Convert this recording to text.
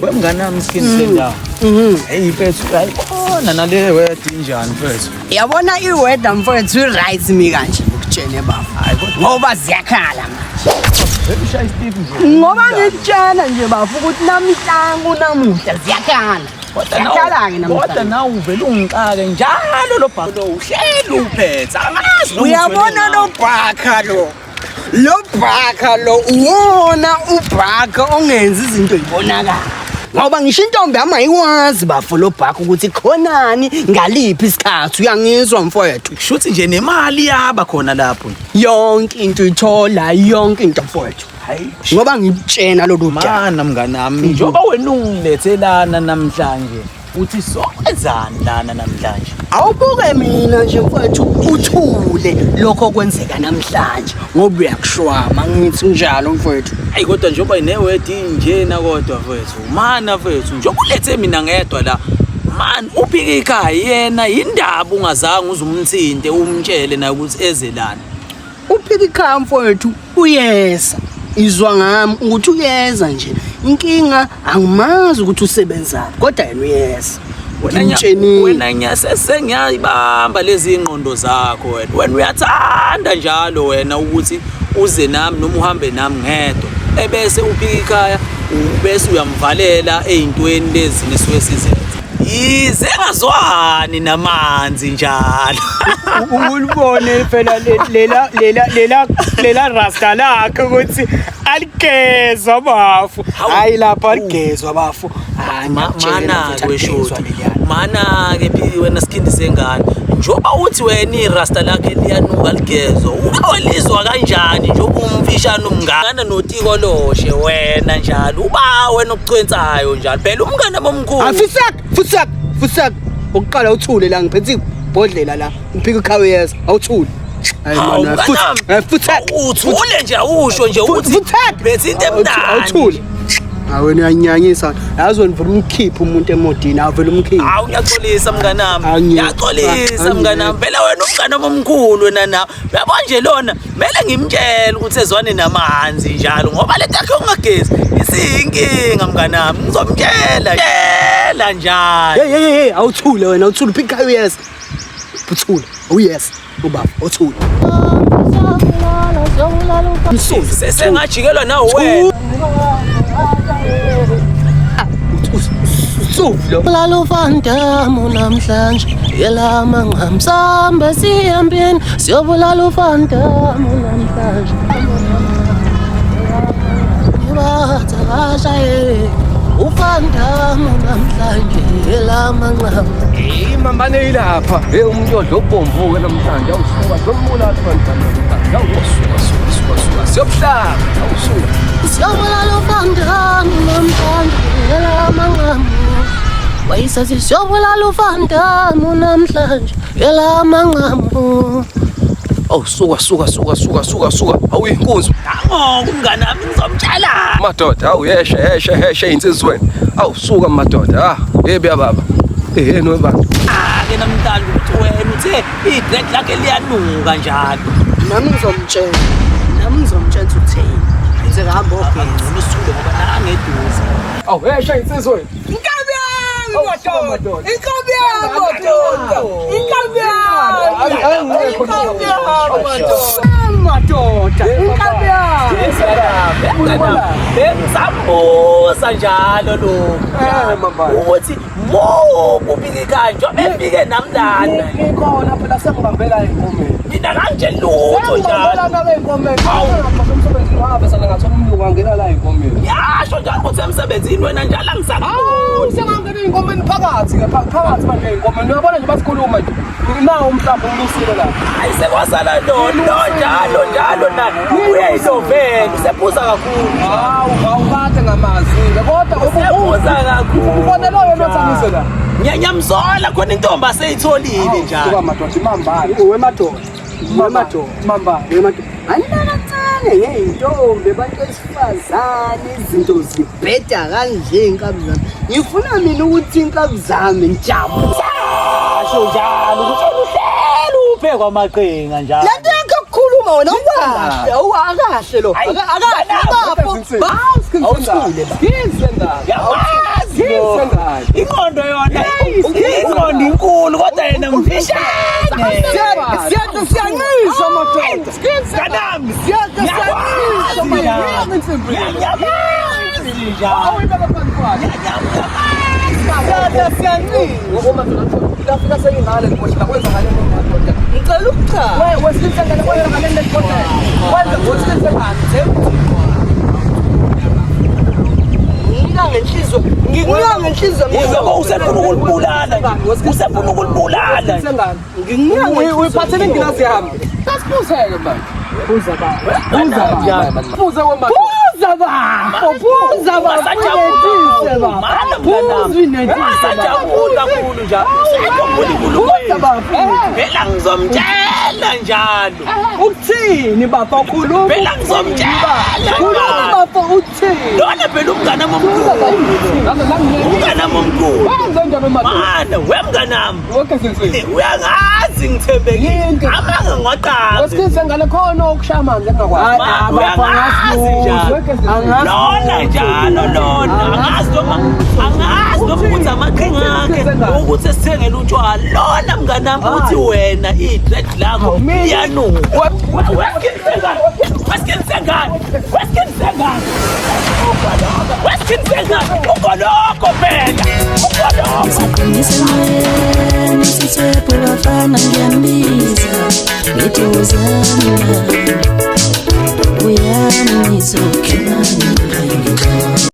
wemngane nami skin la hey mfethu ayibona nale weather injani mfethu yabona iweather mfethu right mi kanje ukutshene baba hayi kodwa ngoba ziyakhala manje ushaya Steve nje ngoba ngitshela nje bafu ukuthi namhlangu namuhla ziyakhala kodwa nawe uvela ungixake njalo lo bhaka lo uhleli uphethe angazi uyabona lo bhaka lo uwona ubhaka ongenza izinto zibonakala ngoba ngisho intombi yami ayikwazi bafo lo bhaka ukuthi khonani ngaliphi isikhathi uyangizwa mfowethu shuthi nje nemali yaba khona lapho yonke into ithola yonke into mfowethu hayi ngoba ngitshena lo mana mngane nami njoba wena ungilethelana namhlanje uthi sokwenzani lana namhlanje awubuke mina nje mfowethu uthule lokho kwenzeka namhlanje ngoba uyakushwama ngithi njalo mfowethu hayi kodwa njoba inewedi njena kodwa mfowethu mana mfowethu njoba ulethe mina ngedwa la man uphike ekhaya yena indaba ungazange uzumthinte umtshele na ukuthi ezelana uphike ekhaya mfowethu uyeza izwa ngami ukuthi uyeza nje inkinga angimazi ukuthi usebenzani kodwa yena uyeza wena nyasese ngiyayibamba lezi ingqondo zakho wena uyathanda njalo wena ukuthi uze nami noma uhambe nami ngedwa ebese uphika ekhaya ubese uyamvalela ezintweni lezi nisuke sizenza yize ngazwani namanzi njalo ulibone phela lela rasta lakhe ukuthi aligezwa bafu hayi lapha aligezwa bafu mana kweshothi mana ke wena sikhindi sengane njoba uthi wena irasta lakhe liyanuka ligezwa ukhawulizwa kanjani njoba umfishana umngana notiko loshe wena njalo uba wena okucwenzayo njalo phela umngane bomkhulu fusak ukuqala uthule la ngiphethe ibhodlela la ngiphika ikhawiyeza awuthule hayi mana uthule nje awusho nje uthi bethe into emnandi awuthule wena uyanyanyisa yazi wena vele umkhipha umuntu emodini avele umkhipha hawu uyaxolisa mngane nami uyaxolisa mngane nami phela wena umngane omkhulu wena nawe uyabona nje lona mele ngimtshele ukuthi ezwane namanzi njalo ngoba le takhe ungagezi isinkinga mngane nami ngizomtshela njalo hey awuthule wena awuthule phika yes uthule yes ubaba uthule msuzi sesengajikelwa nawe wena Lalo fantamu namhlanje yela mangamsambe sihambeni siyobulala fantamu namhlanje nibatha kashaye ufantamu namhlanje yela mangamsambe imambane ilapha umuntu odlobomvuke namhlanje awusuka zombulala fantamu awusuka siyobuhlala awusuka siyobulala fantamu namhlanje yela mangamsambe wayisathi siyobulala fantamu namhlanje yela mangamu suka awuyinkunzi umngane nami ngizomtshela madoda awuyeshe insizweni awusuka madoda yebiya baba no bantu ke namntana ukuthi wena uthe igrade lakhe liyanuka njalo nami ngizomtshela utheni ngize ngihamba ngcono usule ngoba nangeduze awuyeshe insizweni bengisambuza njalo lo ukuthi ubike kanje ebike namdana ikhona phela sengibambela inkomeni mina kanje lutho njalo umsebenzi wabe sangathola umlungu angena la inkomeni yasho njalo ukuthi emsebenzini wena njalo angisakubona sengangena inkomeni phakathi manje inkomeni uyabona nje basikhuluma nje nawo umhlaba umlusile la hayi sekwasala lo njalo na uyayizovela usephuza kakhulu awukade ngamazinga kodwa usephuza kakhulu ubona loyo nothamise la nyamzola khona intombi aseyitholile njalo kuba madoda imambala mamba anina kancane ngeyintombi abantu besifazane izinto zibheda kanje inkabuzami ngifuna mina ukuthi inkabuzami njalo njalo ukuthi uhlelo uphe kwamaqhinga njalo lento yakho kukhuluma wena akahle lo akahle bafo awuthule ba. Yawazi ingqondo yona ingqondo inkulu kodwa yena mfishane. Siyathi siyancisha madoda. Kanami Siyathi siyancisha madoda. Siyathi siyancisha. Ngafika sengingale ngoba kwenza ngale madoda. Ngicela ukuchaza. Wewe wesilisa ngale kwenza ngale ndoda. Kwenza wesilisa ngale. Ngikunika ngenhliziyo Yebo usefuna ukulibulala. Usefuna ukulibulala. ngikunika Uyiphathele ingilazi yami. Kasiphuthele manje. Phuza ba. Phuza wema. Phuza ba. Sajabula kakhulu njalo. Phela ngizomtshela njalo. Uthini baba ukhuluma? Phela ngizomtshela. Khuluma baba uthini? Lona phela umngane omkhulu. Umngane omkhulu. Mana wemnganami. Uyangazi ngithembekile. Amanga ngoqhaza. Wesilisa ngale khona okushaya amanzi engakwazi. Lona njalo lona angazi noma ukuthi amaqhinga akhe ukuthi esithengele utshwala lona mnganami uthi wena idread lakho liyanuka ukoloko phela Ngisaqinisa emoyeni sithephe bafana ngiyambiza ngithi uzana